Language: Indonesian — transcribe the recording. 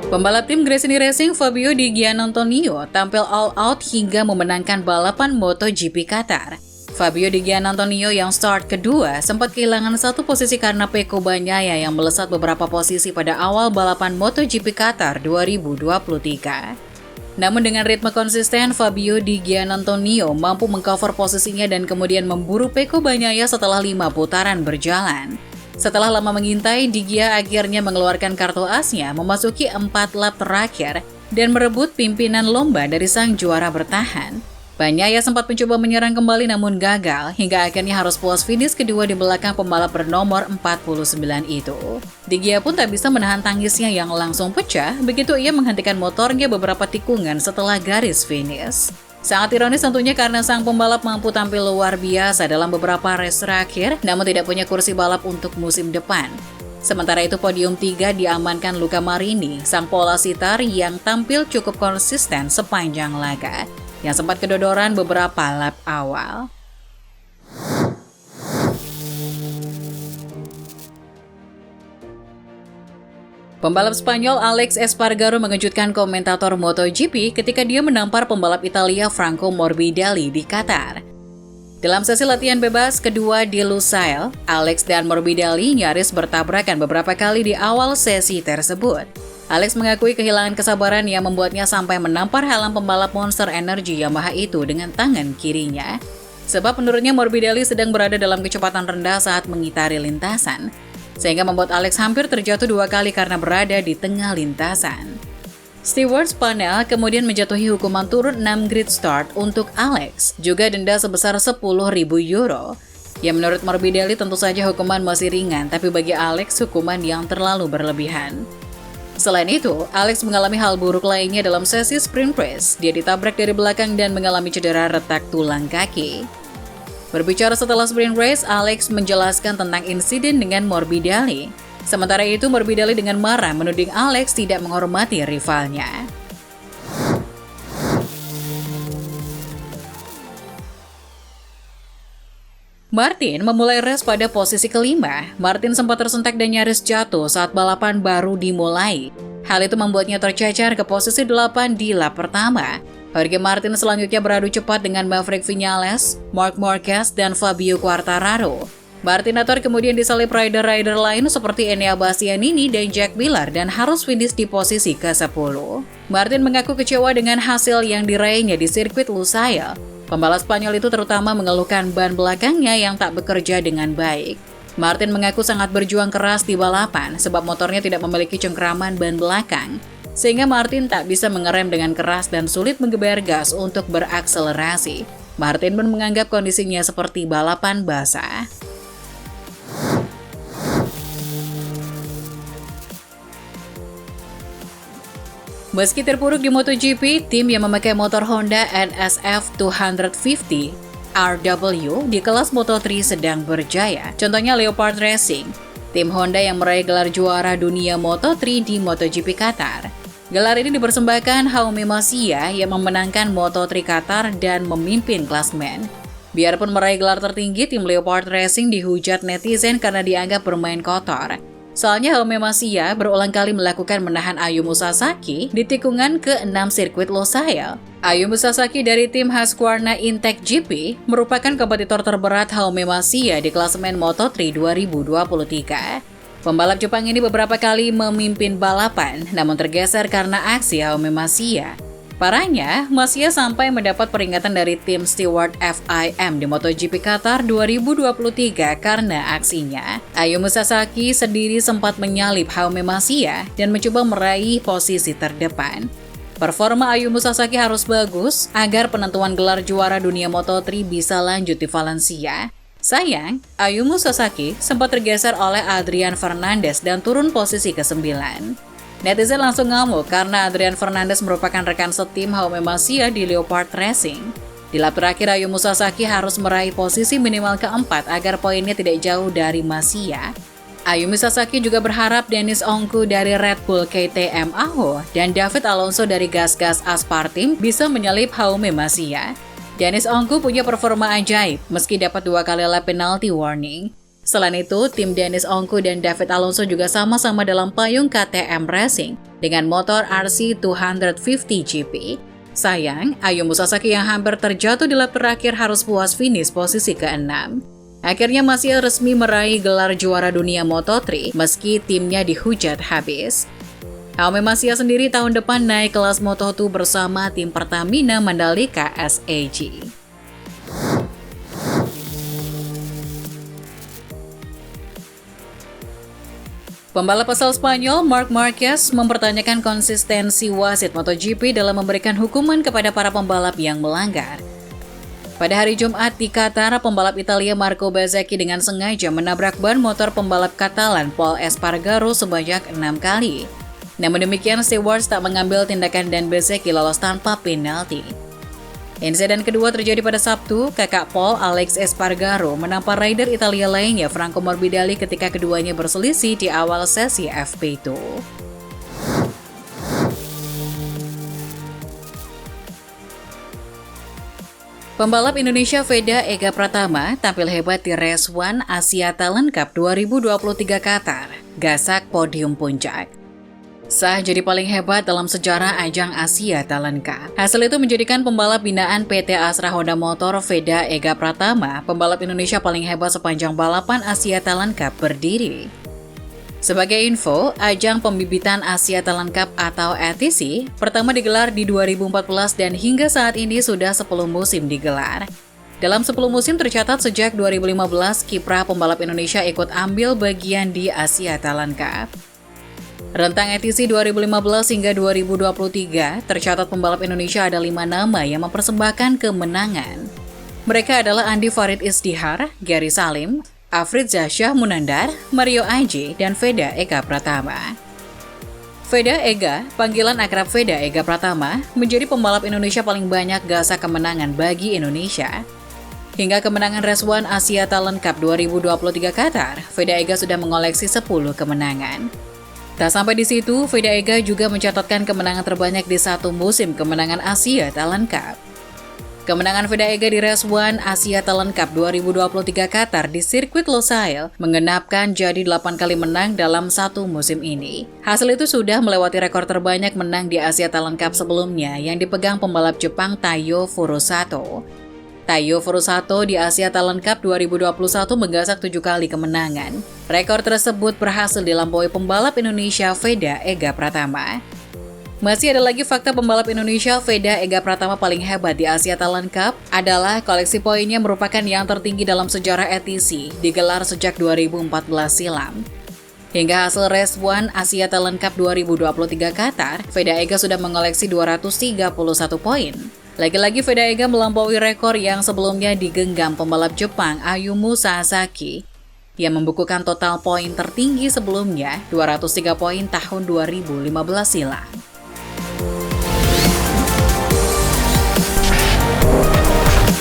Pembalap tim Gresini Racing Fabio Di Giannantonio tampil all out hingga memenangkan balapan MotoGP Qatar. Fabio Di Giannantonio yang start kedua sempat kehilangan satu posisi karena Pecco Bagnaia yang melesat beberapa posisi pada awal balapan MotoGP Qatar 2023. Namun dengan ritme konsisten, Fabio Di Giannantonio mampu mengcover posisinya dan kemudian memburu Pecco Bagnaia setelah 5 putaran berjalan. Setelah lama mengintai, Di Gia akhirnya mengeluarkan kartu asnya memasuki 4 lap terakhir dan merebut pimpinan lomba dari sang juara bertahan. Bagnaia sempat mencoba menyerang kembali namun gagal hingga akhirnya harus puas finish kedua di belakang pembalap bernomor 49 itu. Di Gia pun tak bisa menahan tangisnya yang langsung pecah begitu ia menghentikan motornya beberapa tikungan setelah garis finish. Sangat ironis tentunya karena sang pembalap mampu tampil luar biasa dalam beberapa race terakhir namun tidak punya kursi balap untuk musim depan. Sementara itu podium 3 diamankan Luca Marini, sang Polasitar yang tampil cukup konsisten sepanjang laga, yang sempat kedodoran beberapa lap awal. Pembalap Spanyol Alex Espargaro mengejutkan komentator MotoGP ketika dia menampar pembalap Italia Franco Morbidelli di Qatar. Dalam sesi latihan bebas kedua di Lusail, Alex dan Morbidelli nyaris bertabrakan beberapa kali di awal sesi tersebut. Alex mengakui kehilangan kesabaran yang membuatnya sampai menampar helm pembalap Monster Energy Yamaha itu dengan tangan kirinya. Sebab menurutnya Morbidelli sedang berada dalam kecepatan rendah saat mengitari lintasan, sehingga membuat Alex hampir terjatuh 2 kali karena berada di tengah lintasan. Stewards panel kemudian menjatuhi hukuman turun 6 grid start untuk Alex, juga denda sebesar 10.000 euro. Ya menurut Morbidelli tentu saja hukuman masih ringan, tapi bagi Alex hukuman yang terlalu berlebihan. Selain itu, Alex mengalami hal buruk lainnya dalam sesi sprint race. Dia ditabrak dari belakang dan mengalami cedera retak tulang kaki. Berbicara setelah sprint race, Alex menjelaskan tentang insiden dengan Morbidelli. Sementara itu, Morbidelli dengan marah menuding Alex tidak menghormati rivalnya. Martin memulai race pada posisi kelima. Martin sempat tersentak dan nyaris jatuh saat balapan baru dimulai. Hal itu membuatnya tercecer ke posisi 8 di lap pertama. Jorge Martin selanjutnya beradu cepat dengan Maverick Viñales, Marc Marquez, dan Fabio Quartararo. Martinator kemudian disalip rider-rider lain seperti Enea Bastianini dan Jack Miller dan harus finish di posisi ke-10. Martin mengaku kecewa dengan hasil yang diraihnya di sirkuit Lusail. Pembalap Spanyol itu terutama mengeluhkan ban belakangnya yang tak bekerja dengan baik. Martin mengaku sangat berjuang keras di balapan sebab motornya tidak memiliki cengkraman ban belakang, sehingga Martin tak bisa mengerem dengan keras dan sulit menggeber gas untuk berakselerasi. Martin pun menganggap kondisinya seperti balapan basah. Meski terpuruk di MotoGP, tim yang memakai motor Honda NSF 250 RW di kelas Moto3 sedang berjaya. Contohnya Leopard Racing, tim Honda yang meraih gelar juara dunia Moto3 di MotoGP Qatar. Gelar ini dipersembahkan Jaume Masia yang memenangkan Moto3 Qatar dan memimpin klasmen. Biarpun meraih gelar tertinggi, tim Leopard Racing dihujat netizen karena dianggap bermain kotor. Soalnya Jaume Masia berulang kali melakukan menahan Ayumu Sasaki di tikungan ke-6 sirkuit Losail. Ayumu Sasaki dari tim Husqvarna Intech GP merupakan kompetitor terberat Jaume Masia di klasemen Moto3 2023. Pembalap Jepang ini beberapa kali memimpin balapan, namun tergeser karena aksi Jaume Masia. Parahnya, Masia sampai mendapat peringatan dari tim steward FIM di MotoGP Qatar 2023 karena aksinya. Ayumu Sasaki sendiri sempat menyalip Jaume Masia dan mencoba meraih posisi terdepan. Performa Ayumu Sasaki harus bagus agar penentuan gelar juara dunia Moto3 bisa lanjut di Valencia. Sayang, Ayumu Sasaki sempat tergeser oleh Adrian Fernandez dan turun posisi ke-9. Netizen langsung ngamuk karena Adrian Fernandez merupakan rekan setim Jaume Masia di Leopard Racing. Di lap terakhir, Ayumu Sasaki harus meraih posisi minimal ke-4 agar poinnya tidak jauh dari Masia. Ayumu Sasaki juga berharap Dennis Ongku dari Red Bull KTM AHO dan David Alonso dari Gas-Gas Aspartim bisa menyalip Jaume Masia. Dennis Ongku punya performa ajaib meski dapat 2 kali lap penalty warning. Selain itu, tim Dennis Ongku dan David Alonso juga sama-sama dalam payung KTM Racing dengan motor RC 250 GP. Sayang, Ayumu Sasaki yang hampir terjatuh di lap terakhir harus puas finish posisi ke-6. Akhirnya Masia resmi meraih gelar juara dunia Moto3 meski timnya dihujat habis. Jaume Masia sendiri tahun depan naik kelas Moto2 bersama tim Pertamina Mandalika SAG. Pembalap asal Spanyol Marc Marquez mempertanyakan konsistensi wasit MotoGP dalam memberikan hukuman kepada para pembalap yang melanggar. Pada hari Jumat di Qatar, pembalap Italia Marco Bezzecchi dengan sengaja menabrak ban motor pembalap Katalan Pol Espargaro sebanyak 6 kali. Namun demikian, stewards tak mengambil tindakan dan Bezzecchi lolos tanpa penalti. Insiden kedua terjadi pada Sabtu, kakak Pol Alex Espargaro menampar rider Italia lainnya Franco Morbidelli ketika keduanya berselisih di awal sesi FP2. Pembalap Indonesia Veda Ega Pratama tampil hebat di Race 1 Asia Talent Cup 2023 Qatar, gasak podium puncak. Sah jadi paling hebat dalam sejarah ajang Asia Talent Cup. Hasil itu menjadikan pembalap binaan PT Astra Honda Motor Veda Ega Pratama pembalap Indonesia paling hebat sepanjang balapan Asia Talent Cup berdiri. Sebagai info, ajang pembibitan Asia Talent Cup atau ATC pertama digelar di 2014 dan hingga saat ini sudah 10 musim digelar. Dalam 10 musim tercatat sejak 2015, kiprah pembalap Indonesia ikut ambil bagian di Asia Talent Cup. Rentang ATC 2015 hingga 2023, tercatat pembalap Indonesia ada 5 nama yang mempersembahkan kemenangan. Mereka adalah Andi Farid Istihar, Gary Salim, Afriza Syah Munandar, Mario Aji, dan Veda Ega Pratama. Veda Ega, panggilan akrab Veda Ega Pratama, menjadi pembalap Indonesia paling banyak gasak kemenangan bagi Indonesia. Hingga kemenangan Race 1 Asia Talent Cup 2023 Qatar, Veda Ega sudah mengoleksi 10 kemenangan. Tak sampai di situ, Veda Ega juga mencatatkan kemenangan terbanyak di satu musim kemenangan Asia Talent Cup. Kemenangan Veda Ega di Race 1 Asia Talent Cup 2023 Qatar di sirkuit Losail menggenapkan jadi 8 kali menang dalam satu musim ini. Hasil itu sudah melewati rekor terbanyak menang di Asia Talent Cup sebelumnya yang dipegang pembalap Jepang Taiyo Furusato. Taiyo Furusato di Asia Talent Cup 2021 menggasak 7 kali kemenangan. Rekor tersebut berhasil dilampaui pembalap Indonesia Veda Ega Pratama. Masih ada lagi fakta pembalap Indonesia Veda Ega Pratama paling hebat di Asia Talent Cup adalah koleksi poinnya merupakan yang tertinggi dalam sejarah ATC, digelar sejak 2014 silam. Hingga hasil Race 1 Asia Talent Cup 2023 Qatar, Veda Ega sudah mengoleksi 231 poin. Lagi-lagi Veda Ega melampaui rekor yang sebelumnya digenggam pembalap Jepang Ayumu Sasaki, yang membukukan total poin tertinggi sebelumnya 203 poin tahun 2015 silam.